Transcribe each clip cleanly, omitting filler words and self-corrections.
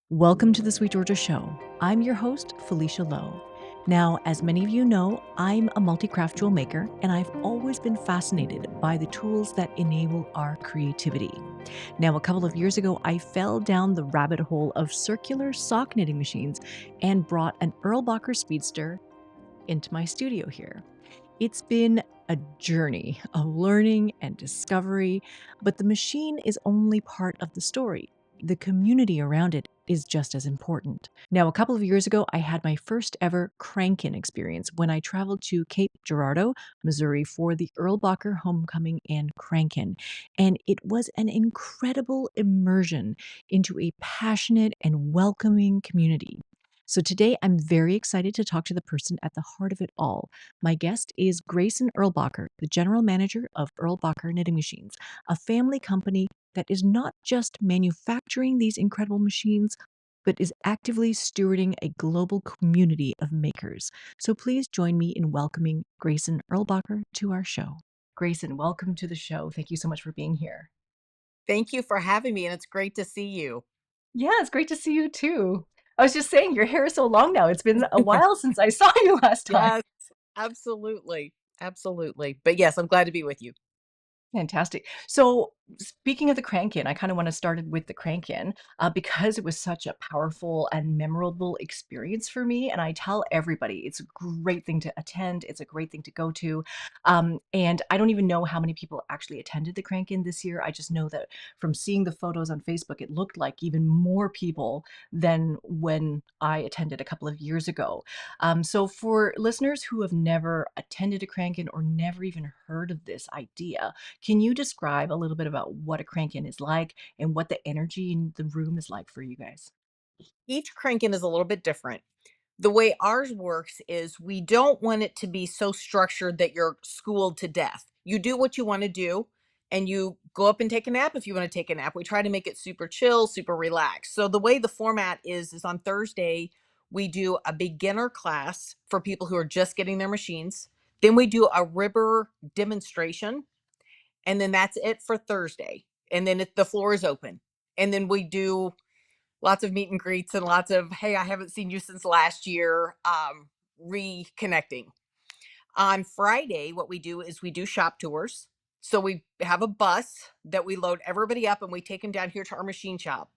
Welcome to the Sweet Georgia Show. I'm your host, Felicia Lo. Now, as many of you know, I'm a multi-craft jewel maker, and I've always been fascinated by the tools that enable our creativity. Now, a couple of years ago, I fell down the rabbit hole of circular sock knitting machines and brought an Erlbacher Speedster into my studio here. It's been a journey of learning and discovery, but the machine is only part of the story. The community around it is just as important. Now, a couple of years ago, I had my first ever Crankin experience when I traveled to Cape Girardeau, Missouri for the Erlbacher Homecoming and Crankin. And it was an incredible immersion into a passionate and welcoming community. So today, I'm very excited to talk to the person at the heart of it all. My guest is Grayson Erlbacher, the general manager of Erlbacher Knitting Machines, a family company that is not just manufacturing these incredible machines, but is actively stewarding a global community of makers. So please join me in welcoming Grayson Erlbacher to our show. Grayson, welcome to the show. Thank you so much for being here. Thank you for having me, and it's great to see you. Yeah, it's great to see you too. I was just saying, your hair is so long now. It's been a while since I saw you last time. Yes, absolutely. Absolutely. But yes, I'm glad to be with you. Fantastic. So, speaking of the Crankin, I kind of want to start with the Crankin because it was such a powerful and memorable experience for me. And I tell everybody it's a great thing to attend, it's a great thing to go to. And I don't even know how many people actually attended the Crankin this year. I just know that from seeing the photos on Facebook, it looked like even more people than when I attended a couple of years ago. So, for listeners who have never attended a Crankin or never even heard of this idea, can you describe a little bit about what a crank-in is like and what the energy in the room is like for you guys? Each cranking is a little bit different. The way ours works is we don't want it to be so structured that you're schooled to death. You do what you want to do and you go up and take a nap if you want to take a nap. We try to make it super chill, super relaxed. So the way the format is on Thursday we do a beginner class for people who are just getting their machines. Then we do a ribber demonstration, and then that's it for Thursday. And then the floor is open. And then we do lots of meet and greets and lots of, hey, I haven't seen you since last year, reconnecting. On Friday, what we do is we do shop tours. So we have a bus that we load everybody up and we take them down here to our machine shop.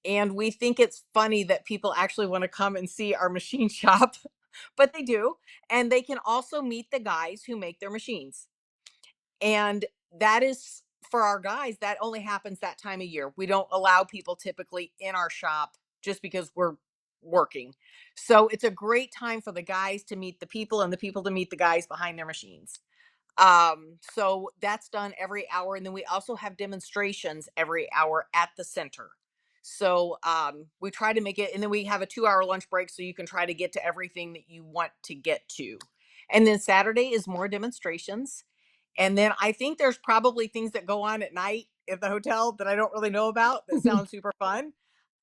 And we think it's funny that people actually want to come and see our machine shop, but they do. And they can also meet the guys who make their machines. And that is for our guys, that only happens that time of year. We don't allow people typically in our shop just because we're working. So it's a great time for the guys to meet the people and the people to meet the guys behind their machines. So that's done every hour. And then we also have demonstrations every hour at the center. So we try to make it, and then we have a 2 hour lunch break so you can try to get to everything that you want to get to. And then Saturday is more demonstrations. And then I think there's probably things that go on at night at the hotel that I don't really know about that sound super fun.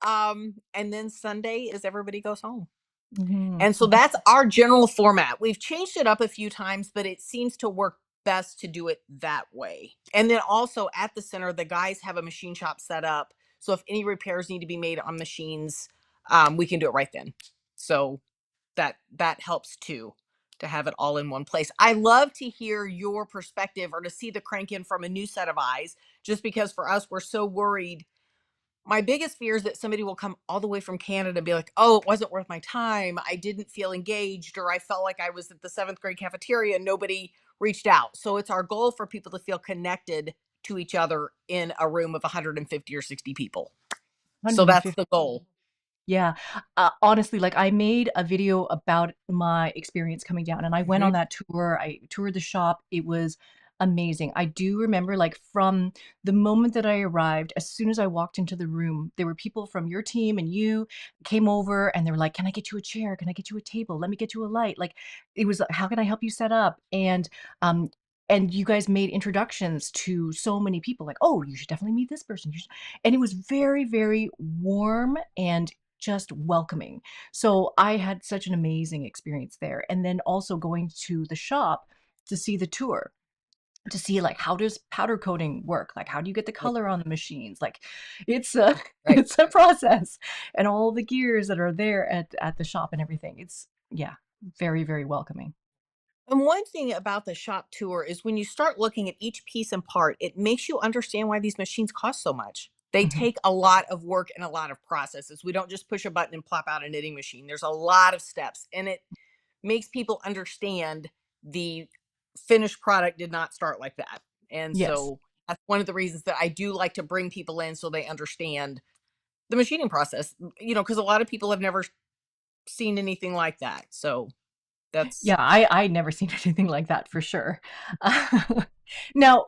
And then Sunday is everybody goes home. Mhm. And so that's our general format. We've changed it up a few times, but it seems to work best to do it that way. And then also at the center, the guys have a machine shop set up. So if any repairs need to be made on machines, we can do it right then. So that helps too, to have it all in one place. I love to hear your perspective or to see the crank in from a new set of eyes, just because for us we're so worried. My biggest fear is that somebody will come all the way from Canada and be like, oh, it wasn't worth my time, I didn't feel engaged, or I felt like I was at the seventh grade cafeteria and nobody reached out. So it's our goal for people to feel connected to each other in a room of 150 or 60 people. So that's 150. the goal. Yeah. Honestly, like I made a video about my experience coming down and I went on Mhm. that tour. I toured the shop. It was amazing. I do remember like from the moment that I arrived, as soon as I walked into the room, there were people from your team and you came over and they were like, "Can I get you a chair? Can I get you a table? Let me get you a light." Like it was like, "How can I help you set up?" Um and you guys made introductions to so many people like, "Oh, you should definitely meet this person." And it was very, very warm and just welcoming. So I had such an amazing experience there. And then also going to the shop to see the tour. to see like how does powder coating work? Like how do you get the Right. color on the machines? Like it's a Right. it's a process and all the gears that are there at the shop and everything. It's yeah, very, very welcoming. And one thing about the shop tour is when you start looking at each piece and part, it makes you understand why these machines cost so much. They Mhm. take a lot of work and a lot of processes. We don't just push a button and plop out a knitting machine. There's a lot of steps, and it makes people understand the finished product did not start like that. And Yes. so that's one of the reasons that I do like to bring people in so they understand the machining process, because a lot of people have never seen anything like that. So that's Yeah, I never seen anything like that for sure. Now,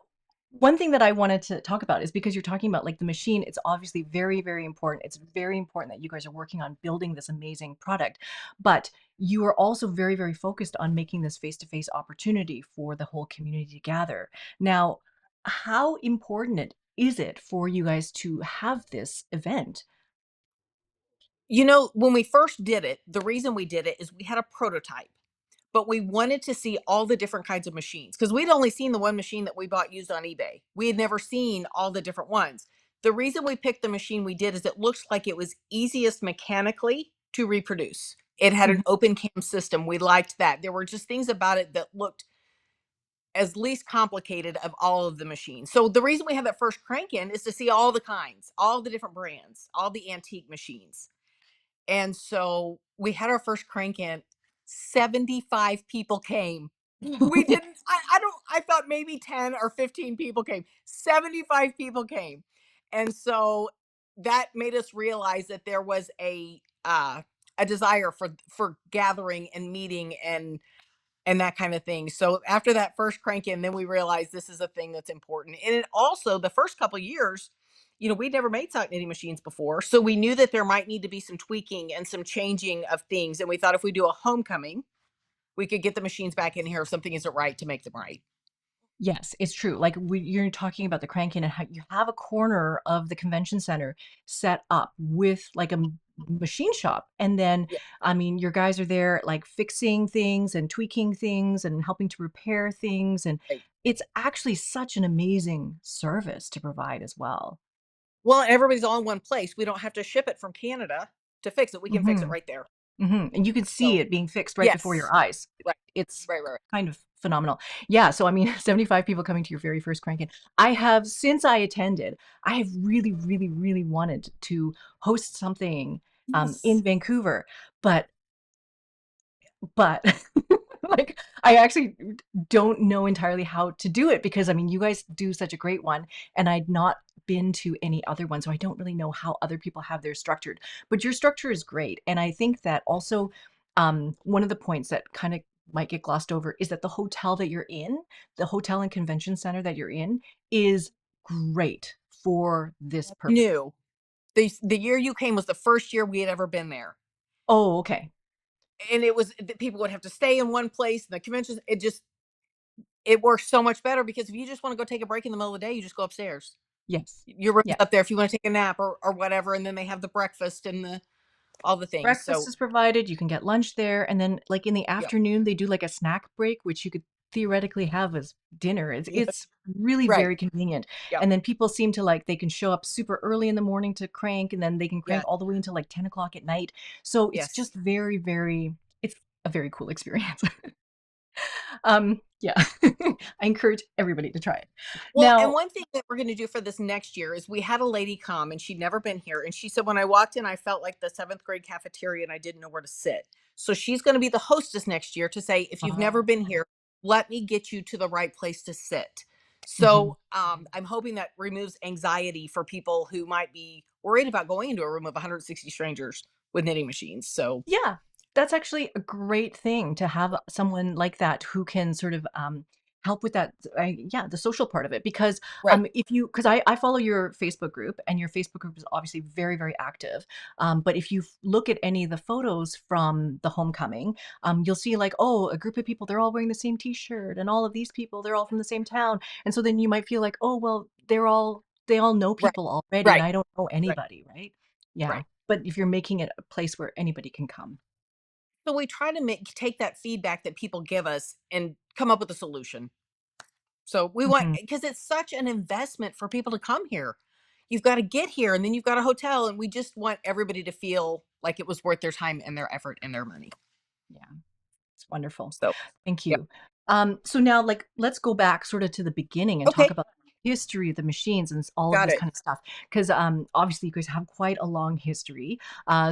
one thing that I wanted to talk about is because you're talking about like the machine, it's obviously very, very important. It's very important that you guys are working on building this amazing product, but you are also very, very focused on making this face-to-face opportunity for the whole community to gather. Now, how important is it for you guys to have this event? when we first did it, the reason we did it is we had a prototype, but we wanted to see all the different kinds of machines because we'd only seen the one machine that we bought used on eBay. We had never seen all the different ones. The reason we picked the machine we did is it looks like it was easiest mechanically to reproduce. It had an Mhm. open cam system. We liked that. There were just things about it that looked as least complicated of all of the machines. So the reason we have that first Crankin is to see all the kinds, all the different brands, all the antique machines. And so we had our first crank in. 75 people came. We didn't, I thought maybe 10 or 15 people came. 75 people came. And so that made us realize that there was a desire for gathering and meeting and that kind of thing. So after that first crank in, then we realized this is a thing that's important. And it also, the first couple years, we'd never made sock knitting machines before. So we knew that there might need to be some tweaking and some changing of things. And we thought if we do a homecoming, we could get the machines back in here if something isn't right to make them right. Yes, it's true. Like you're talking about the Crankin and how you have a corner of the convention center set up with like a machine shop. And then, Yeah. I mean, your guys are there like fixing things and tweaking things and helping to repair things. And Right. it's actually such an amazing service to provide as well. Well, everybody's all in one place. We don't have to ship it from Canada to fix it. We can fix it Hmm. right there. And you can see So, it being fixed right before your yes. eyes. Right. It's Right. kind of phenomenal. Yeah, so I mean, 75 people coming to your very first Crankin. I have since I attended, I have really, really, really wanted to host something, Yes. in Vancouver, but but like I actually don't know entirely how to do it because I mean you guys do such a great one and I'd not been to any other one so I don't really know how other people have theirs structured. But your structure is great and I think that also one of the points that kind of might get glossed over is that the hotel that you're in, the hotel and convention center that you're in is great for this purpose. New. The year you came was the first year we had ever been there. Oh, okay. And it was people would have to stay in one place and the conventions it works so much better because if you just want to go take a break in the middle of the day you just go upstairs, Yes. your room's Yeah. up there if you want to take a nap or whatever, and then they have the breakfast and the all the things. Breakfast So is provided, you can get lunch there, and then, like, in the yep. afternoon, they do, like, a snack break, which you could theoretically have as dinner. It's Yeah, it's really right. very convenient, Yep. and then people seem to, like they can show up super early in the morning to crank, and then they can Yeah. crank all the way until, like, 10 o'clock at night. So it's Yes. just very, very it's a very cool experience. Yeah. I encourage everybody to try it. Well, and Now one thing that we're going to do for this next year is we had a lady come and she'd never been here. And she said, when I walked in, I felt like the seventh grade cafeteria and I didn't know where to sit. So she's going to be the hostess next year to say, if you've never Oh. been here, let me get you to the right place to sit. Mhm. So I'm hoping that removes anxiety for people who might be worried about going into a room of 160 strangers with knitting machines. So, Yeah, that's actually a great thing to have someone like that who can sort of help with that. Yeah, the social part of it. Because right, if you, because I follow your Facebook group, and your Facebook group is obviously very, very active. But if you look at any of the photos from the homecoming, you'll see like, oh, a group of people, they're all wearing the same T-shirt, and all of these people, they're all from the same town, and so then you might feel like, oh, well, they all know right, people already, and right, I don't know right, anybody, right? Yeah. right. But if you're making it a place where anybody can come. So we try to take that feedback that people give us and come up with a solution. So we want, Mhm. because it's such an investment for people to come here. You've got to get here and then you've got a hotel, and we just want everybody to feel like it was worth their time and their effort and their money. Yeah. It's wonderful. So, Thank yeah. you. So now, like, let's go back sort of to the beginning and talk Okay. about the history of the machines and all of Got this it. kind of stuff. Because obviously, you guys have quite a long history.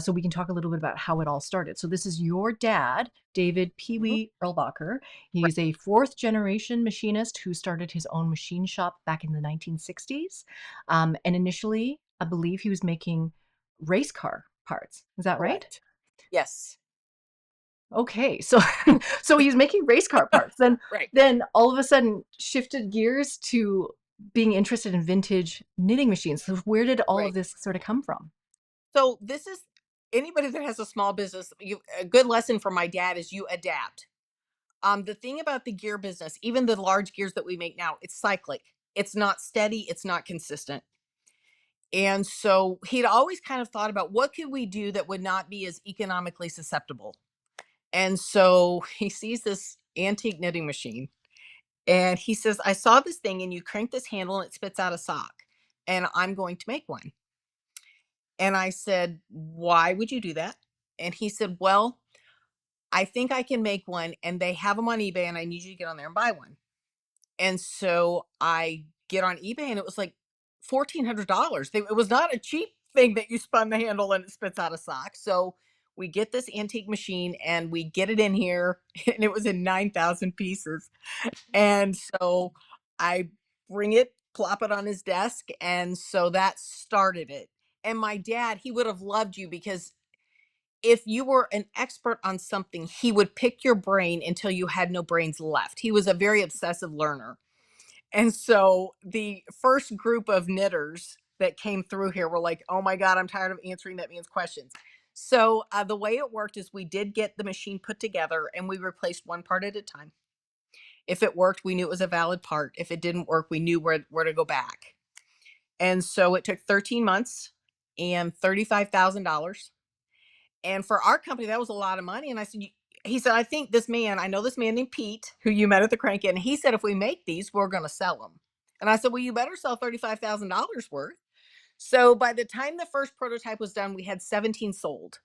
So we can talk a little bit about how it all started. So this is your dad, David Pee Mhm. Wee Erlbacher. Right. He's a fourth generation machinist who started his own machine shop back in the 1960s. And initially, I believe he was making race car parts. Is that right? Correct. Yes. Okay, so so he's making race car parts, then Right. then all of a sudden shifted gears to being interested in vintage knitting machines. So where did all of Right. this sort of come from? So this is anybody that has a small business. A good lesson from my dad is you adapt. The thing about the gear business, even the large gears that we make now, it's cyclic. It's not steady. It's not consistent. And so he'd always kind of thought about what could we do that would not be as economically susceptible. And so he sees this antique knitting machine, and he says, I saw this thing and you crank this handle and it spits out a sock, and I'm going to make one. And I said, why would you do that? And he said, well, I think I can make one and they have them on eBay and I need you to get on there and buy one. And so I get on eBay and it was like $1,400. It was not a cheap thing that you spun the handle and it spits out a sock. So we get this antique machine and we get it in here and it was in 9,000 pieces. And so I bring it, plop it on his desk. And so that started it. And my dad, he would have loved you because if you were an expert on something, he would pick your brain until you had no brains left. He was a very obsessive learner. And so the first group of knitters that came through here were like, oh my God, I'm tired of answering that man's questions. So the way it worked is we did get the machine put together and we replaced one part at a time. If it worked, we knew it was a valid part. If it didn't work, we knew where to go back. And so it took 13 months and $35,000. And for our company, that was a lot of money. And I said, he said, I know this man named Pete, who you met at the Crankin. And he said, if we make these, we're going to sell them. And I said, well, you better sell $35,000 worth. So by the time the first prototype was done, we had 17 sold.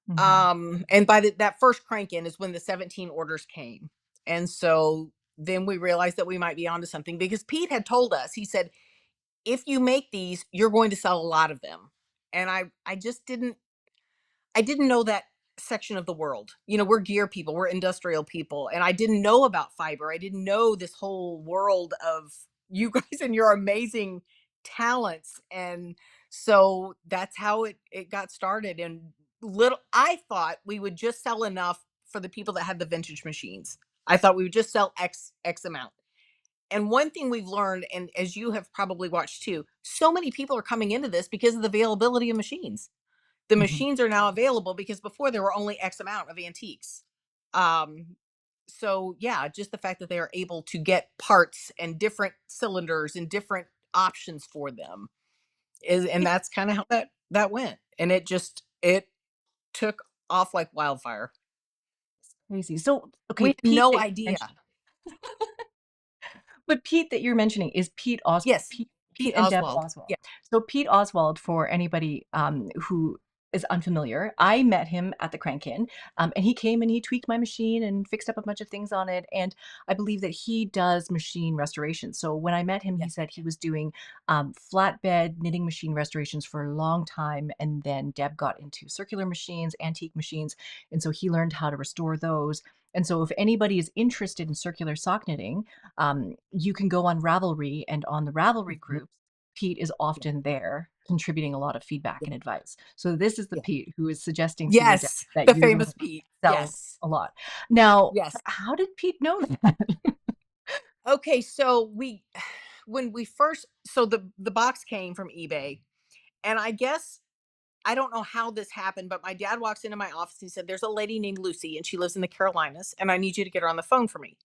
Mhm. And by that first Crankin is when the 17 orders came. And so then we realized that we might be onto something because Pete had told us, he said, if you make these, you're going to sell a lot of them. And I just I didn't know that section of the world. You know, we're gear people, we're industrial people, and I didn't know about fiber. I didn't know this whole world of you guys and your amazing talents. And so that's how it got started. And little I thought we would just sell enough for the people that had the vintage machines. I thought we would just sell X amount. And one thing we've learned, and as you have probably watched too, so many people are coming into this because of the availability of machines. The Mhm. machines are now available because before there were only X amount of antiques. Um, so yeah, just the fact that they are able to get parts and different cylinders and different options for them and It's that's kind of how that went. And it took off like wildfire. crazy. So, We okay, had Pete no that you idea. mentioned, but Pete that you're mentioning is Yes, Pete Pete and Deb Oswald. Oswald. Yeah, So Pete Oswald, for anybody who is unfamiliar, I met him at the Crankin, and he came and he tweaked my machine and fixed up a bunch of things on it. And I believe that he does machine restoration. So when I met him, yeah, he said he was doing flatbed knitting machine restorations for a long time, and then Deb got into circular machines, antique machines, and so he learned how to restore those. And so, if anybody is interested in circular sock knitting, you can go on Ravelry, and on the Ravelry mhm, groups, Pete is yeah, often there contributing a lot of feedback yeah, and advice. So this is the yeah. Pete who is suggesting to your dad Yes, that the you're going to famous Pete. sell Yes, a lot. Now, yes. how did Pete know that? Okay, so we when we first so the box came from eBay, and I guess I don't know how this happened, but my dad walks into my office. He said, "There's a lady named Lucy, and she lives in the Carolinas, and I need you to get her on the phone for me."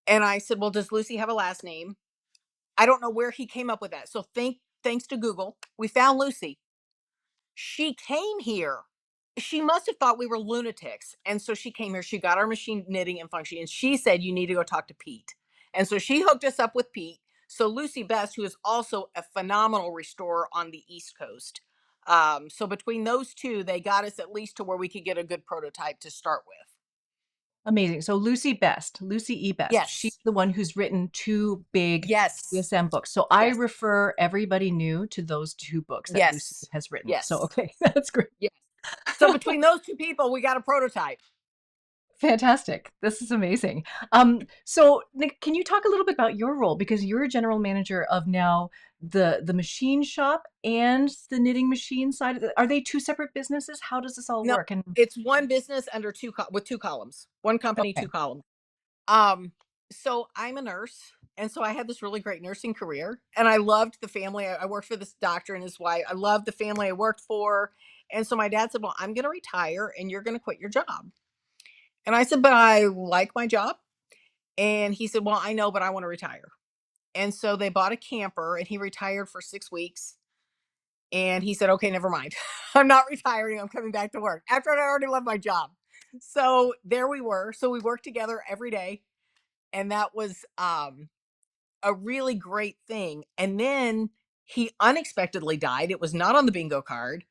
And I said, "Well, does Lucy have a last name?" I don't know where he came up with that. So thanks to Google, we found Lucy. She came here. She must have thought we were lunatics, and so she came here. She got our machine knitting and functioning, and she said, "You need to go talk to Pete." And so she hooked us up with Pete. So Lucy Best, who is also a phenomenal restorer on the East Coast. So between those two, they got us at least to where we could get a good prototype to start with. Amazing. So Lucy E. Best, she's Yes. the one who's written two big Yes. CSM books. So I Yes. refer everybody new to those two books that Lucy Yes. has written. So, Yes. okay, that's great. Yes. So between those two people, we got a prototype. Fantastic. This is amazing. So Nick, can you talk a little bit about your role? Because you're a general manager of now the machine shop and the knitting machine side of it. Are they two separate businesses? How does this all No, work? And it's one business under with two columns. One company, okay. two columns. Um, so I'm a nurse, and so I had this really great nursing career, and I loved the family. I worked for this doctor and his wife. I loved the family I worked for, and so my dad said, "Well, I'm going to retire, and you're going to quit your job." And I said, "But I like my job." And he said, "Well, I know, but I want to retire." And so they bought a camper, and he retired for 6 weeks. And he said, "Okay, never mind. I'm not retiring. I'm coming back to work after I already love my job." So there we were. So we worked together every day, and that was a really great thing. And then he unexpectedly died. It was not on the bingo card.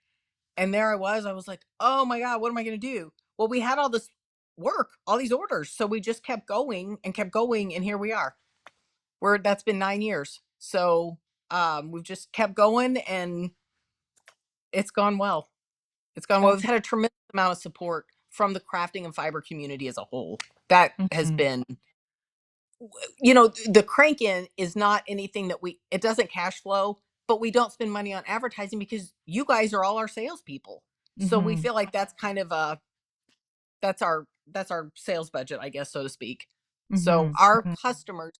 And there I was like, "Oh my God, what am I going to do?" Well, we had all this work, all these orders. So we just kept going and kept going. And here we are. That's been 9 years. So we've just kept going and it's gone well. It's gone well. We've That's had a tremendous amount of support from the crafting and fiber community as a whole. That has mhm, been, the Crankin is not anything that it doesn't cash flow, but we don't spend money on advertising because you guys are all our salespeople. So we mhm, feel like that's kind of that's our sales budget, I guess, so to speak. So mhm, our mhm. customers,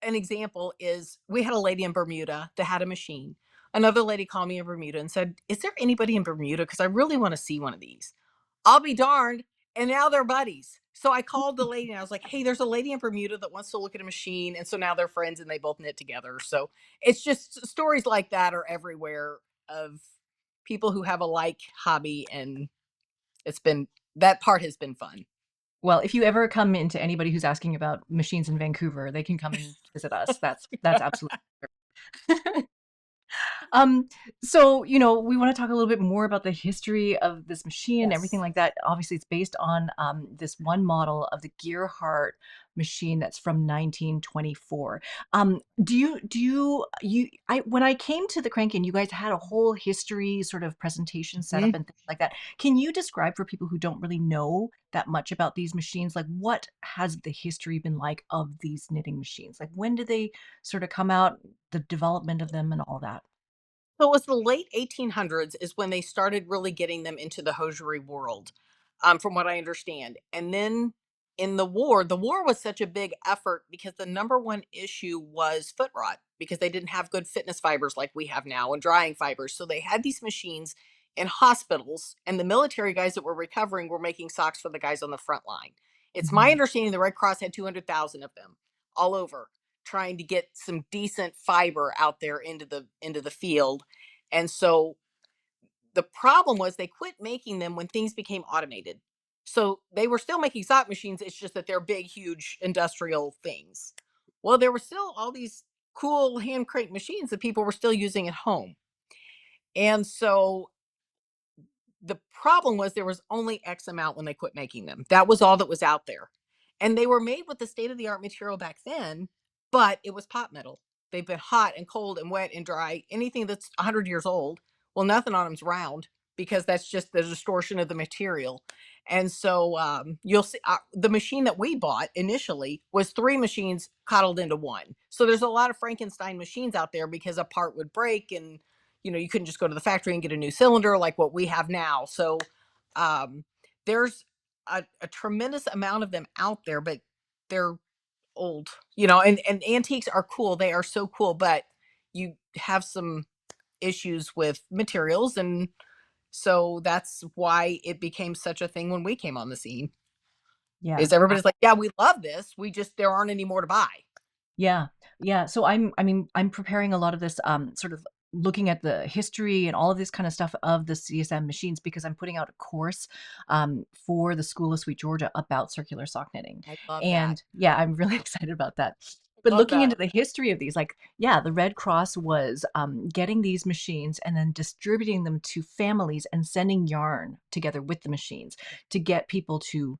an example is we had a lady in Bermuda that had a machine. Another lady called me in Bermuda and said, "Is there anybody in Bermuda? Because I really want to see one of these." I'll be darned. And now they're buddies. So I called the lady and I was like, "Hey, there's a lady in Bermuda that wants to look at a machine." And so now they're friends and they both knit together. So it's just stories like that are everywhere of people who have a like hobby. And it's been, that part has been fun. Well, if you ever come into anybody who's asking about machines in Vancouver, they can come and visit us. That's absolutely Um, so, we want to talk a little bit more about the history of this machine and everything Yes. like that. Obviously, it's based on this one model of the Gearhart machine that's from 1924. When I came to the Crankin, you guys had a whole history sort of presentation set up Mhm. and things like that. Can you describe for people who don't really know that much about these machines, like what has the history been like of these knitting machines? Like when did they sort of come out, the development of them and all that? So it was the late 1800s is when they started really getting them into the hosiery world, from what I understand. And then in the war was such a big effort because the number one issue was foot rot because they didn't have good fitness fibers like we have now and drying fibers. So they had these machines in hospitals, and the military guys that were recovering were making socks for the guys on the front line. It's my Mhm. understanding the Red Cross had 200,000 of them all over trying to get some decent fiber out there into the field. And so the problem was they quit making them when things became automated. So they were still making sock machines, it's just that they're big huge industrial things. Well, there were still all these cool hand crank machines that people were still using at home. And so the problem was there was only X amount when they quit making them. That was all that was out there. And they were made with the state of the art material back then, but it was pot metal. They've been hot and cold and wet and dry. Anything that's 100 years old, well, nothing on them's round because that's just the distortion of the material. And so you'll see the machine that we bought initially was three machines coddled into one. So there's a lot of Frankenstein machines out there because a part would break and you couldn't just go to the factory and get a new cylinder like what we have now. So um, there's a tremendous amount of them out there, but they're old, and antiques are cool. They are so cool, but you have some issues with materials. And so that's why it became such a thing when we came on the scene Yeah. is everybody's like, "Yeah, we love this. We just, there aren't any more to buy." Yeah. Yeah. So I'm preparing a lot of this, sort of looking at the history and all of this kind of stuff of the CSM machines because I'm putting out a course, for the School of Sweet Georgia about circular sock knitting. I love that. And yeah, I'm really excited about that. But Love looking that. into the history of these, like, yeah, the Red Cross was getting these machines and then distributing them to families and sending yarn together with the machines to get people to,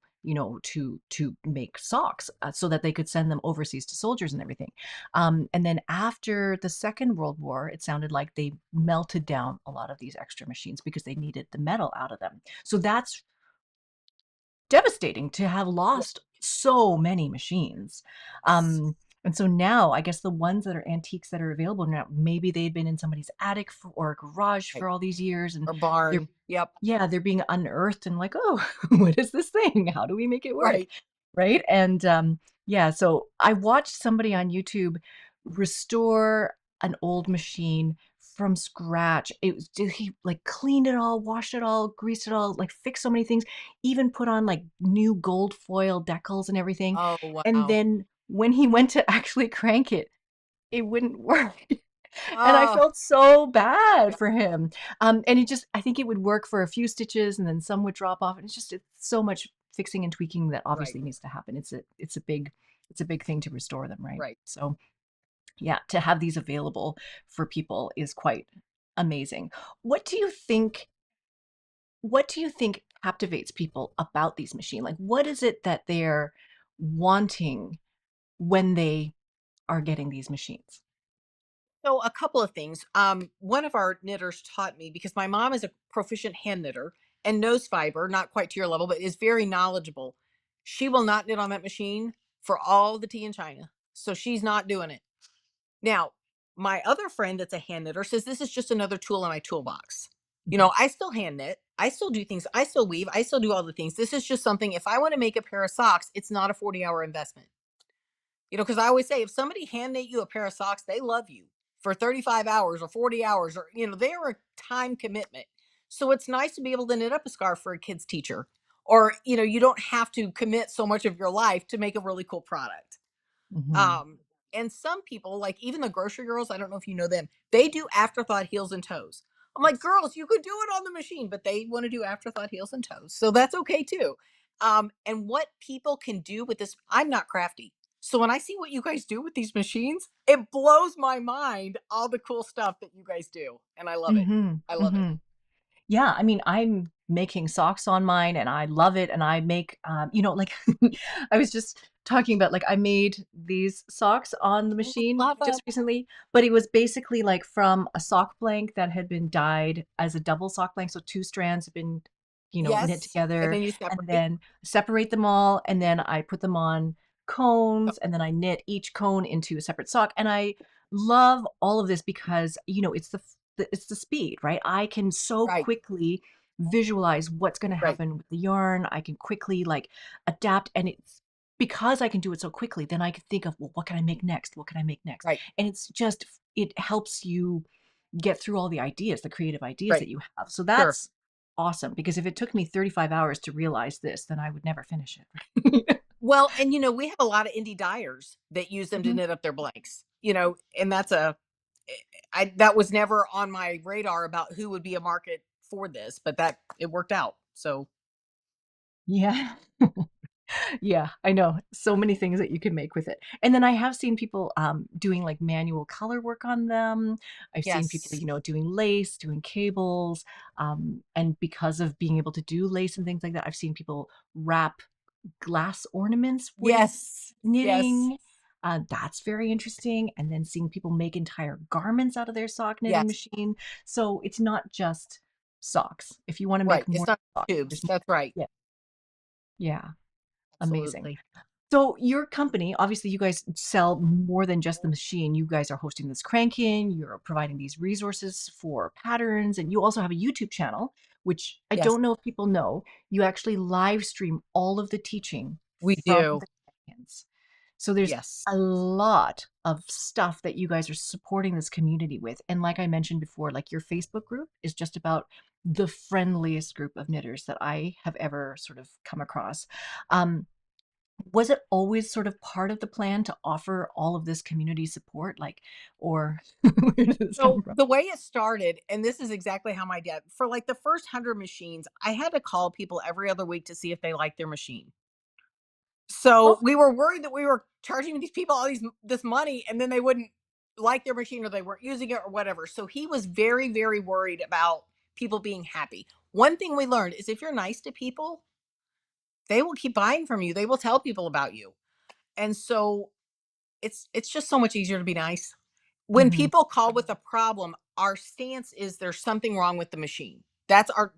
to make socks so that they could send them overseas to soldiers and everything. And then after the Second World War, it sounded like they melted down a lot of these extra machines because they needed the metal out of them. So that's devastating to have Yeah. lost so many machines. Um, and so now I guess the ones that are antiques that are available now, maybe they'd been in somebody's attic or a garage Right. for all these years and Or they're barn. Yep. yeah, they're being unearthed and like, oh, what is this thing? How do we make it work? Right. Right? And yeah, so I watched somebody on YouTube restore an old machine from scratch. He like cleaned it all, washed it all, greased it all, like fixed so many things, even put on like new gold foil decals and everything. Oh, And wow. then when he went to actually crank it, it wouldn't work. And I Oh, felt so bad yeah. for him. And I think it would work for a few stitches and then some would drop off. And it's so much fixing and tweaking that Right. obviously needs to happen. It's a big thing to restore them, right? Right. So yeah, to have these available for people is quite amazing. What do you think what do you think captivates people about these machines? Like what is it that they're wanting when they are getting these machines? So a couple of things. One of our knitters taught me because my mom is a proficient hand knitter and knows fiber, not quite to your level, but is very knowledgeable. She will not knit on that machine for all the tea in China. So she's not doing it. Now, my other friend that's a hand knitter says this is just another tool in my toolbox. Mhm. I still hand knit. I still do things. I still weave. I still do all the things. This is just something, if I want to make a pair of socks, it's not a 40-hour investment. Because I always say if somebody hand knit you a pair of socks, they love you for 35 hours or 40 hours, or, they're a time commitment. So it's nice to be able to knit up a scarf for a kid's teacher. Or, you don't have to commit so much of your life to make a really cool product. Mhm. Um, and some people, like even the grocery girls, I don't know if you know them, they do afterthought heels and toes. I'm like, Yes. girls, you could do it on the machine, but they want to do afterthought heels and toes. So that's okay too. And what people can do with this, I'm not crafty. So when I see what you guys do with these machines, it blows my mind all the cool stuff that you guys do. And I love it. Mhm. I love it. Mhm. Yeah, I mean, I'm making socks on mine and I love it. And I make, like I was just talking about, like, I made these socks on the machine Love them. just recently, but it was basically like from a sock blank that had been dyed as a double sock blank. So two strands have been, knit Yes. And together then you and separate. then separate them all. And then I put them on cones and then I knit each cone into a separate sock. And I love all of this because, it's the speed, right? I can so Right. quickly visualize what's going to Right. happen with the yarn. I can quickly like adapt and it's because I can do it so quickly, then I can think of, well, what can I make next? What can I make next? Right. And it helps you get through all the ideas, the creative ideas that Right. you have. So Sure. that's awesome because if it took me 35 hours to realize this, then I would never finish it. Well, and we have a lot of indie dyers that use them to Mhm. knit up their blanks. And that was never on my radar about who would be a market for this, but that it worked out. So Yeah. Yeah, I know. So many things that you can make with it. And then I have seen people doing like manual color work on them. I've seen people, yes, doing lace, doing cables. And because of being able to do lace and things like that, I've seen people wrap glass ornaments with yes, yes, knitting. That's very interesting. And then seeing people make entire garments out of their sock knitting yes. machine. So it's not just socks. If you want to Right. make more It's not socks, tubes. there's more. That's right. Yeah. Yeah. Amazing. Absolutely. So your company, obviously, you guys sell more than just the machine. You guys are hosting this Crankin, you're providing these resources for patterns, and you also have a YouTube channel, which I Yes, don't know if people know. You actually live stream all of the teaching we from do. the Crankins. So there's Yes, a lot of stuff that you guys are supporting this community with. And like I mentioned before, like your Facebook group is just about the friendliest group of knitters that I have ever sort of come across. Um, was it always sort of part of the plan to offer all of this community support? Like, or where did this come so from? the way it started, and this is exactly how my dad, for like the first 100 machines, I had to call people every other week to see if they liked their machine. So Oh. we were worried that we were charging these people all this money, and then they wouldn't like their machine or they weren't using it or whatever. So he was very, very worried about people being happy. One thing we learned is if you're nice to people, they will keep buying from you. They will tell people about you. And so it's just so much easier to be nice. When Mhm. people call with a problem, our stance is there's something wrong with the machine. That's our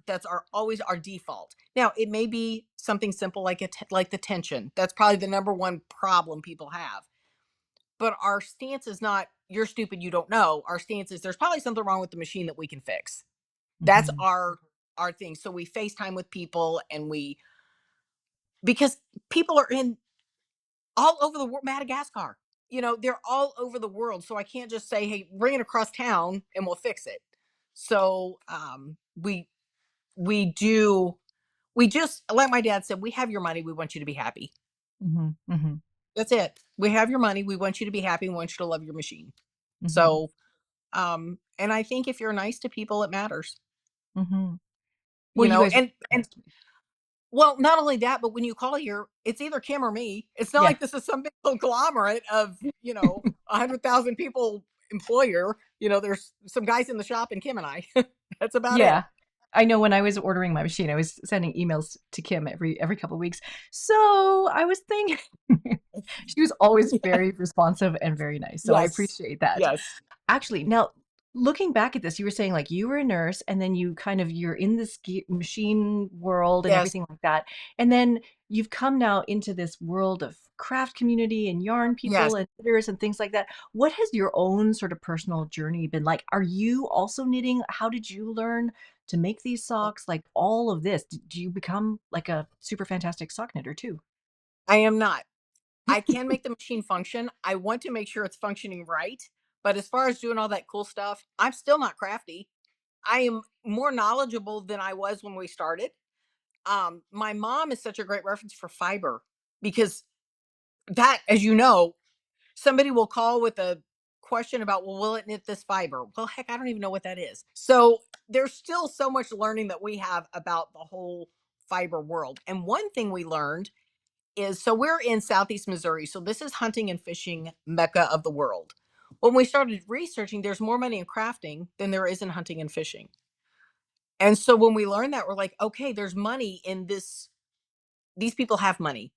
always our default. Now, it may be something simple like like the tension. That's probably the number one problem people have. But our stance is not you're stupid, you don't know. Our stance is there's probably something wrong with the machine that we can fix. That's Mhm. our thing. So we FaceTime with people and we because people are in all over the world, Madagascar. They're all over the world. So I can't just say, hey, bring it across town and we'll fix it. So we do we just like my dad said, we have your money, we want you to be happy. Mhm. Mhm. That's it. We have your money, we want you to be happy, we want you to love your machine. Mhm. So and I think if you're nice to people, it matters. Mhm. Well, You you know, guys are and nice to me. well, not only that, but when you call here, it's either Kim or me. It's not Yeah. like this is some big conglomerate of, 100,000 people employer. There's some guys in the shop and Kim and I. That's about it. Yeah. I know when I was ordering my machine, I was sending emails to Kim every couple of weeks. "So, I was thinking." She was always Yeah. very responsive and very nice, so I Yes. appreciate that. Yes. Actually, now looking back at this, you were saying, like, you were a nurse and then you're in this machine world and Yes. everything like that, and then you've come now into this world of craft community and yarn Yes. people and knitters and things like that. What has your own sort of personal journey been like? Are you also knitting? How did you learn to make these socks? Like, all of this, do you become, like, a super fantastic sock knitter too? I am not. I can make the machine function. I want to make sure it's functioning right. But as far as doing all that cool stuff, I'm still not crafty. I am more knowledgeable than I was when we started. My mom is such a great reference for fiber because that, as you know, somebody will call with a question about, well, will it knit this fiber? Well, heck, I don't even know what that is. So there's still so much learning that we have about the whole fiber world. And one thing we learned is so we're in Southeast Missouri. So this is hunting and fishing mecca of the world. When we started researching, there's more money in crafting than there is in hunting and fishing. And so when we learned that, we're like, okay, there's money in this. These people have money.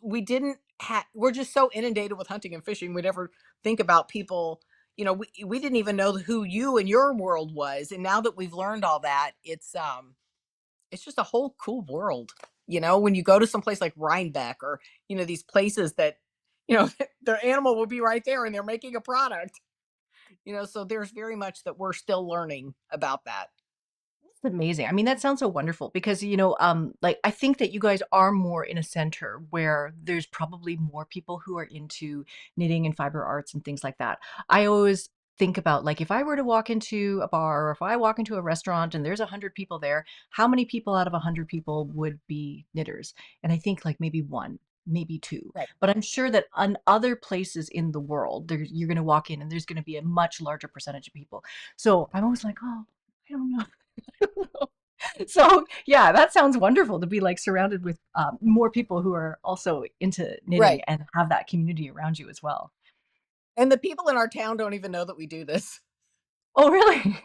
We didn't have, we're just so inundated with hunting and fishing. We never think about people, we didn't even know who you and your world was. And now that we've learned all that, it's just a whole cool world. When you go to some place like Rhinebeck or, these places that, their animal will be right there and they're making a product, so there's very much that we're still learning about that. That's amazing. I mean, that sounds so wonderful because, like, I think that you guys are more in a center where there's probably more people who are into knitting and fiber arts and things like that. I always think about, like, if I were to walk into a bar or if I walk into a restaurant and there's 100 people there, how many people out of 100 people would be knitters? And I think like maybe one, maybe two. Right. But I'm sure that on other places in the world, you're going to walk in and there's going to be a much larger percentage of people. So I'm always like, oh, I don't know. So, yeah, that sounds wonderful to be, like, surrounded with, more people who are also into knitting Right. and have that community around you as well. And the people in our town don't even know that we do this. Oh, really?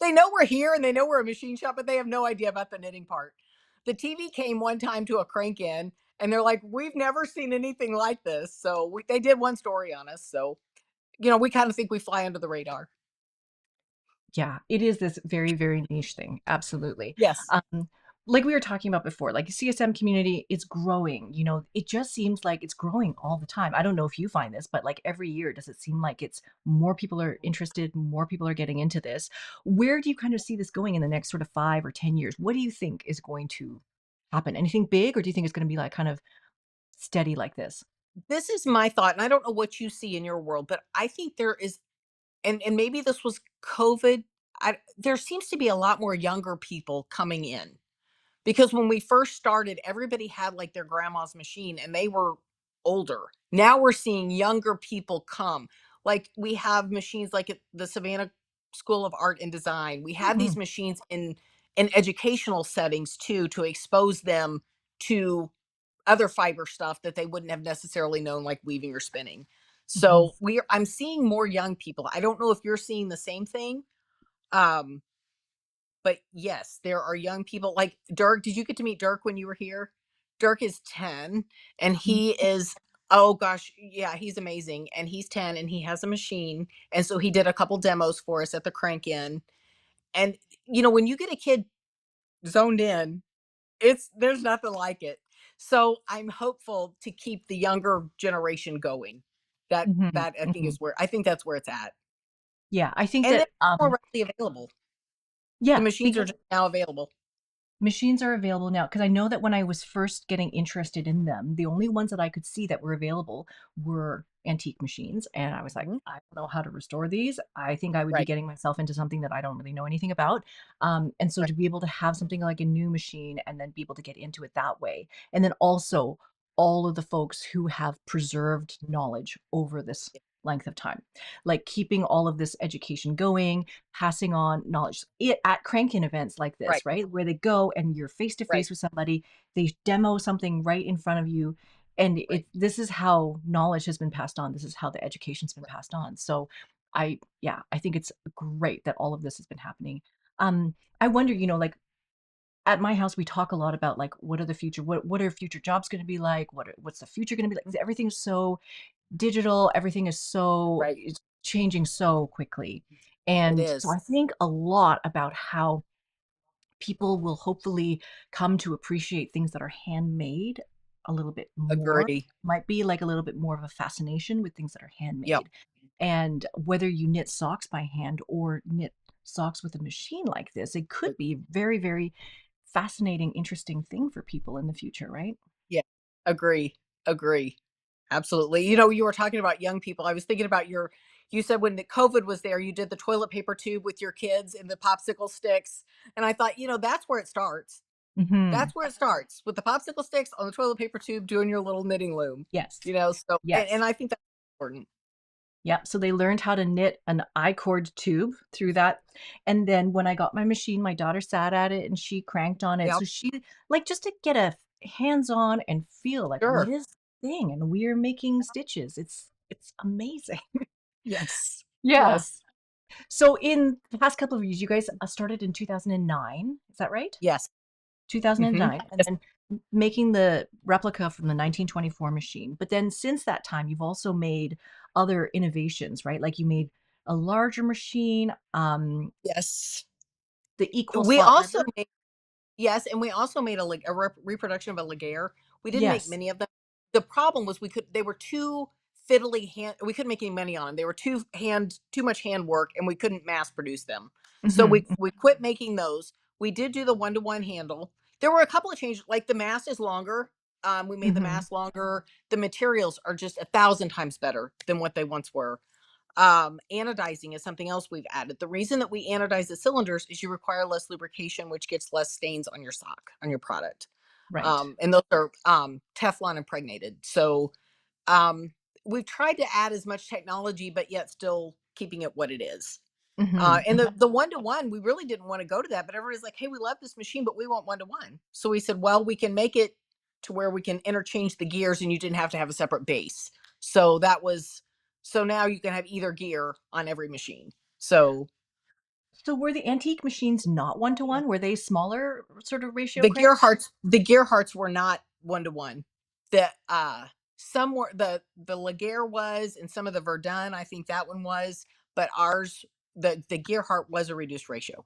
They know we're here and they know we're a machine shop, but they have no idea about the knitting part. The TV came one time to a Crankin, and they're like, "We've never seen anything like this." So they did one story on us. So we kind of think we fly under the radar. Yeah, it is this very, very niche thing, absolutely. Yes. Like we were talking about before, like CSM community is growing, it just seems like it's growing all the time. I don't know if you find this, but like every year, does it seem like it's more people are interested, more people are getting into this? Where do you kind of see this going in the next sort of 5 or 10 years? What do you think is going to happen? Anything big, or do you think it's going to be like kind of steady like this? This is my thought, and I don't know what you see in your world, but I think there is, and maybe this was COVID. There seems to be a lot more younger people coming in. Because when we first started, everybody had like their grandma's machine and they were older. Now we're seeing younger people come. Like we have machines like at the Savannah School of Art and Design. We have these Mhm. machines in educational settings too to expose them to other fiber stuff that they wouldn't have necessarily known, like weaving or spinning. Mhm. So I'm seeing more young people. I don't know if you're seeing the same thing. Um, but yes, there are young people like Dirk. Did you get to meet Dirk when you were here? Dirk is 10 and he is, oh gosh, yeah, he's amazing. And he's 10 and he has a machine. And so he did a couple demos for us at the Crankin. And when you get a kid zoned in, there's nothing like it. So I'm hopeful to keep the younger generation going. That Mhm. that Mhm. I think that's where it's at. Yeah, I think And that, they're more readily available. The yeah, machines are because just now available. machines are available now, because I know that when I was first getting interested in them, the only ones that I could see that were available were antique machines, and I was like, Mhm. "I don't know how to restore these. I think I would be Right, getting myself into something that I don't really know anything about." And so right, to be able to have something like a new machine and then be able to get into it that way, and then also all of the folks who have preserved knowledge over this yeah, length of time, like keeping all of this education going, passing on knowledge at Crankin events like right, this, right? Where they go and you're face to right, face with somebody, they demo something right in front of you, and right, this is how knowledge has been passed on. This is how the education's been right. passed on. So yeah, I think it's great that all of this has been happening. I wonder, like at my house, we talk a lot about like what are the future, what are future jobs going to be like? What's the future going to be like? Everything's so digital, everything is so Right. it's changing so quickly. It And so is. I think a lot about how people will hopefully come to appreciate things that are handmade a little bit more. Agree. Might be like a little bit more of a fascination with things that are Yep. handmade. And whether you knit socks by hand or knit socks with a machine like this, it could be very, very fascinating, interesting thing for people in the future, right? Yeah. Agree. Agree. Absolutely. You were talking about young people. I was thinking about you said when the COVID was there, you did the toilet paper tube with your kids and the popsicle sticks. And I thought, that's where it starts. Hmm. That's where it starts with the popsicle sticks on the toilet paper tube doing your little knitting loom. Yes. So and Yes. I think that's important. Yeah, so they learned how to knit an I-cord tube through that, and then when I got my machine, my daughter sat at it and she cranked on it, Yep. so she like, just to get a hands-on and feel like, "What Sure. is this thing?" And we're making stitches. It's amazing. Yes. Yeah. Yes. So in the past couple of years, you guys, started in 2009, is that right? Yes. 2009, and Yes. then making the replica from the 1924 machine. But then since that time, you've also made other innovations, right? Like you made a larger machine, Yes. the equal We slot also river. Yes, and we also made a reproduction of a Laguerre. We didn't make Yes. many of them. The problem was they were too fiddly hand we couldn't make any money on them. They were too much hand work and we couldn't mass produce them. So Mhm. we quit making those. We did do the one-to-one handle. There were a couple of changes, like the mast is longer. We made the Mhm. mast longer. The materials are just 1,000 times better than what they once were. Anodizing is something else we've added. The reason that we anodize the cylinders is you require less lubrication, which gets less stains on your sock, on your product. Right. And those are Teflon impregnated. So um, we've tried to add as much technology, but yet still keeping it what it is. Mhm. And the one to one, we really didn't want to go to that, but everybody's like, "Hey, we love this machine, but we want one to one." So we said, "Well, we can make it to where we can interchange the gears, and you didn't have to have a separate base." So so now you can have either gear on every machine. So So were the antique machines not one-to-one? Were they smaller sort of ratio cranks? the gear hearts were not one to one. The some were the Laguerre was, and some of the Verdun, I think that one was, but ours the gear heart was a reduced ratio.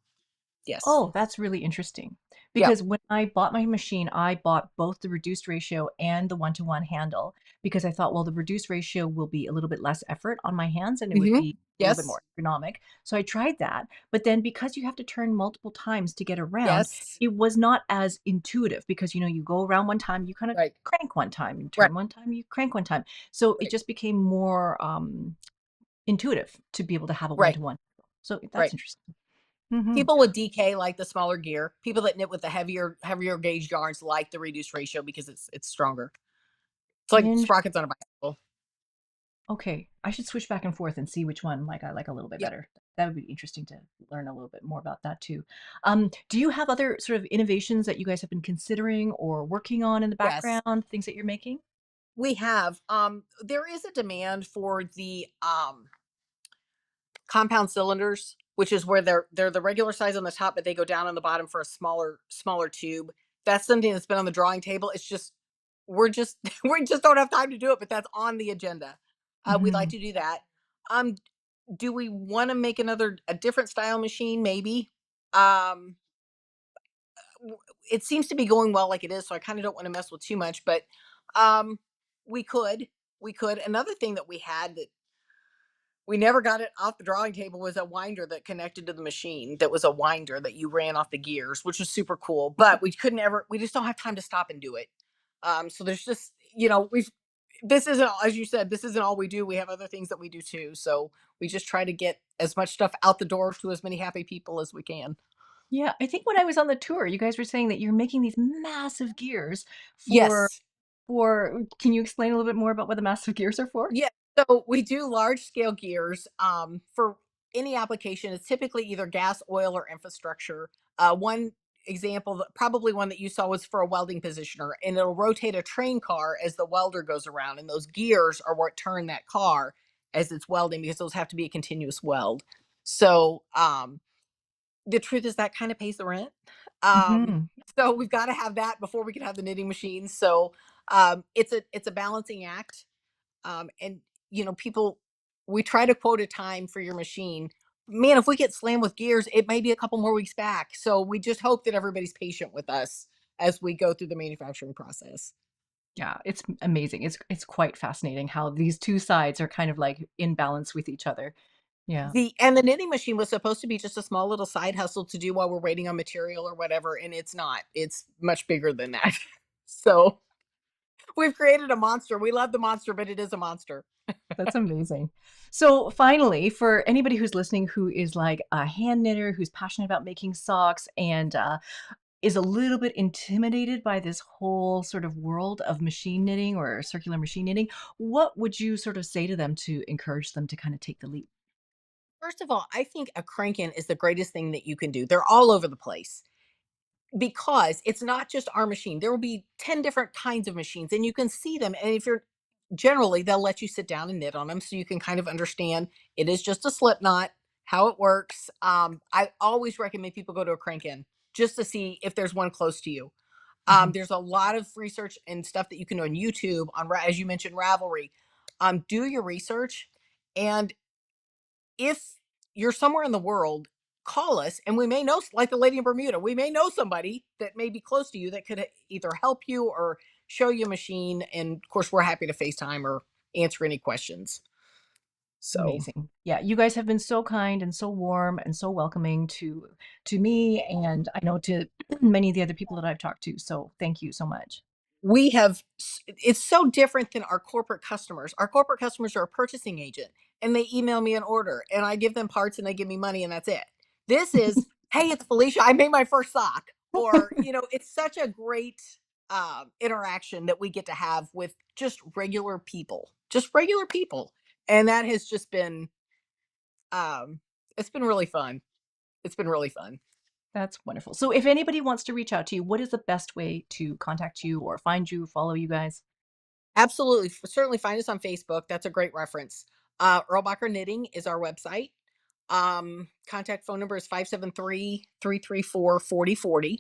Yes. Oh, that's really interesting. Yep. Because when I bought my machine, I bought both the reduced ratio and the one-to-one handle because I thought, well, the reduced ratio will be a little bit less effort on my hands and it would Hmm. be a little bit Yes. more ergonomic. So I tried that. But then because you have to turn multiple times to get around, Yes. it was not as intuitive because, you go around one time, you kind of Right. crank one time, you Right. turn one time, you crank one time. So it Right. just became more intuitive to be able to have a Right. one-to-one. So that's Right. interesting. Hmm. People with DK like the smaller gear. People that knit with the heavier gauge yarns like the reduced ratio because it's stronger. It's like sprockets on a bicycle. Okay, I should switch back and forth and see which one, like, I like a little bit Yep. better. that would be interesting to learn a little bit more about that too. Do you have other sort of innovations that you guys have been considering or working on in the Yes, background, things that you're making? we have. There is a demand for the compound cylinders, which is where they're the regular size on the top, but they go down on the bottom for a smaller tube. That's something that's been on the drawing table. It's just we're just we just don't have time to do it, but that's on the agenda. We'd like Hmm. to do that. Um, do we want to make a different style machine? Maybe. Um, it seems to be going well like it is, so I kind of don't want to mess with too much. But um, we could, we could. Another thing that we had that we never got it off the drawing table was a winder that connected to the machine. That was a winder that you ran off the gears, which was super cool. But we couldn't ever. We just don't have time to stop and do it. So there's just we've this isn't, as you said, this isn't all we do. We have other things that we do too. So we just try to get as much stuff out the door to as many happy people as we can. Yeah, I think when I was on the tour, you guys were saying that you're making these massive gears for Yes. can you explain a little bit more about what the massive gears are for? Yeah. So we do large scale gears for any application. It's typically either gas, oil, or infrastructure. One example, probably one that you saw, was for a welding positioner, and it'll rotate a train car as the welder goes around. And those gears are what turn that car as it's welding, because those have to be a continuous weld. So the truth is that kind of pays the rent. Um, Hmm. so we've got to have that before we can have the knitting machine. So it's a balancing act. And people, we try to quote a time for your machine. Man, if we get slammed with gears, it may be a couple more weeks back. So we just hope that everybody's patient with us as we go through the manufacturing process. Yeah, it's amazing. It's quite fascinating how these two sides are kind of like in balance with each other. Yeah. The knitting machine was supposed to be just a small little side hustle to do while we're waiting on material or whatever, and it's not. It's much bigger than that. So we've created a monster. We love the monster, but it is a monster. That's amazing. So finally, for anybody who's listening who is like a hand knitter, who's passionate about making socks and is a little bit intimidated by this whole sort of world of machine knitting or circular machine knitting, what would you sort of say to them to encourage them to kind of take the leap? First of all, I think a crankin is the greatest thing that you can do. They're all over the place, because it's not just our machine. There will be 10 different kinds of machines, and you can see them. And if you're generally, they'll let you sit down and knit on them so you can kind of understand it is just a slip knot, how it works. I always recommend people go to a crank-in just to see if there's one close to you. Hmm. There's a lot of research and stuff that you can do on YouTube on, as you mentioned, Ravelry. Do your research, and if you're somewhere in the world, call us, and we may know, like the lady in Bermuda, we may know somebody that may be close to you that could either help you or show you a machine. And of course, we're happy to FaceTime or answer any questions. So Amazing. Yeah, you guys have been so kind and so warm and so welcoming to me and I know to many of the other people that I've talked to. So thank you so much. we have it's so different than our corporate customers. Our corporate customers are a purchasing agent, and they email me an order, and I give them parts and they give me money, and that's it. This is, hey, it's Felicia, I made my first sock. Or it's such a great interaction that we get to have with just regular people. And that has just been um it's been really fun. It's been really fun. That's wonderful. So if anybody wants to reach out to you, what is the best way to contact you or find you, follow you guys? Absolutely. Certainly find us on Facebook. That's a great reference. Erlbacher Knitting is our website. Contact phone number is 573-334-4040.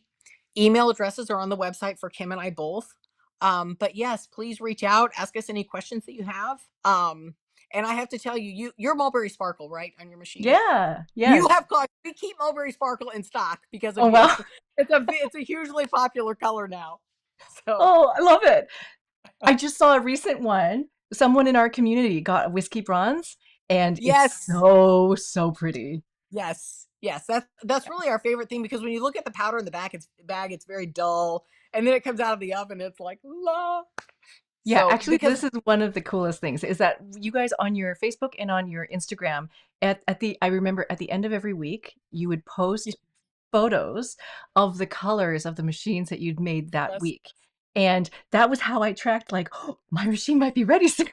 Email addresses are on the website for Kim and I both. But yes, please reach out, ask us any questions that you have. And I have to tell you, you're Mulberry Sparkle, right, on your machine? Yeah, You yes. have caught, we keep Mulberry Sparkle in stock because Oh of you. wow. It's a hugely popular color now. So Oh, I love it. I just saw a recent one. Someone in our community got a whiskey bronze and it's yes. so pretty. Yes. That's really our favorite thing, because when you look at the powder in the bag, it's very dull, and then it comes out of the oven, it's like la. Yeah, So actually, because this is one of the coolest things is that you guys on your Facebook and on your Instagram at the I remember at the end of every week, you would post photos of the colors of the machines that you'd made that yes, week. And that was how I tracked like, oh, my machine might be ready soon.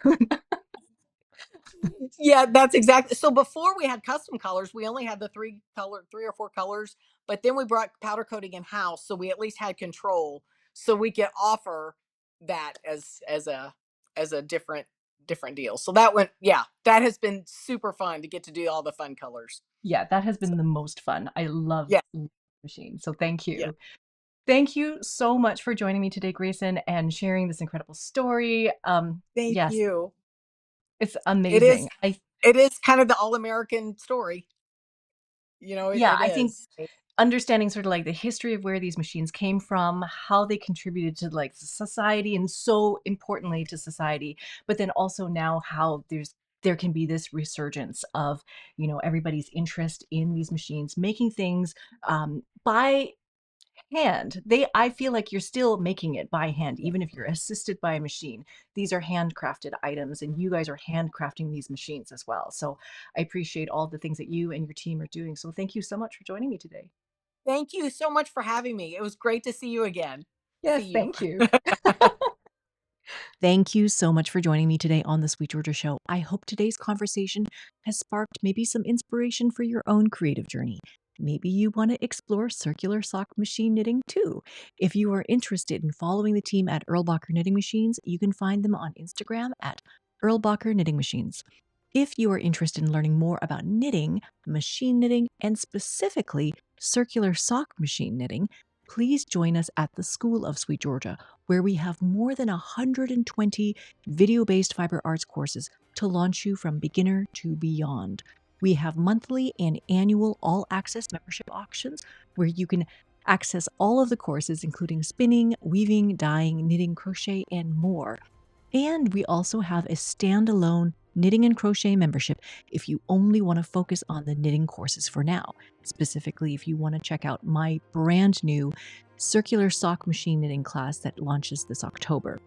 Yeah, that's exactly. So before we had custom colors, we only had the three or four colors, but then we brought powder coating in house, so we at least had control, so we could offer that as a different deal. So that went, yeah, that has been super fun to get to do all the fun colors. Yeah, that has So been the most fun. I love yeah, machine. So thank yeah. you. Thank you so much for joining me today, Grayson, and sharing this incredible story. Thank Yes, you. it's It is amazing. it is kind of the all American story. Yeah, It I think is. understanding sort of like the history of where these machines came from, how they contributed to like society and so importantly to society, but then also now how there can be this resurgence of, everybody's interest in these machines, making things by hand. I feel like you're still making it by hand, even if you're assisted by a machine. These are handcrafted items, and you guys are handcrafting these machines as well. So I appreciate all the things that you and your team are doing. So thank you so much for joining me today. Thank you so much for having me. It was great to see you again. See Yes, you. thank you. Thank you so much for joining me today on the Sweet Georgia Show. I hope today's conversation has sparked maybe some inspiration for your own creative journey. Maybe you want to explore circular sock machine knitting too. If you are interested in following the team at Erlbacher Knitting Machines, you can find them on Instagram at Erlbacher Knitting Machines. If you are interested in learning more about knitting, machine knitting, and specifically circular sock machine knitting, please join us at the School of Sweet Georgia, where we have more than 120 video based fiber arts courses to launch you from beginner to beyond. We have monthly and annual all access membership auctions where you can access all of the courses, including spinning, weaving, dyeing, knitting, crochet, and more. And we also have a standalone knitting and crochet membership if you only want to focus on the knitting courses for now. Specifically, if you want to check out my brand new circular sock machine knitting class that launches this October.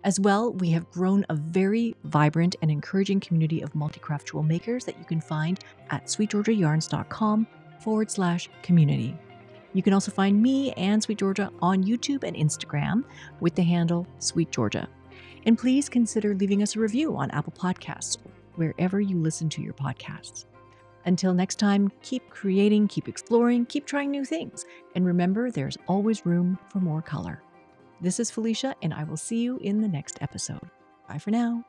As well, we have grown a very vibrant and encouraging community of multi-craft makers that you can find at sweetgeorgiayarns.com/community. You can also find me and Sweet Georgia on YouTube and Instagram with the handle Sweet Georgia. And please consider leaving us a review on Apple Podcasts, or wherever you listen to your podcasts. Until next time, keep creating, keep exploring, keep trying new things. And remember, there's always room for more color. This is Felicia, and I will see you in the next episode. Bye for now.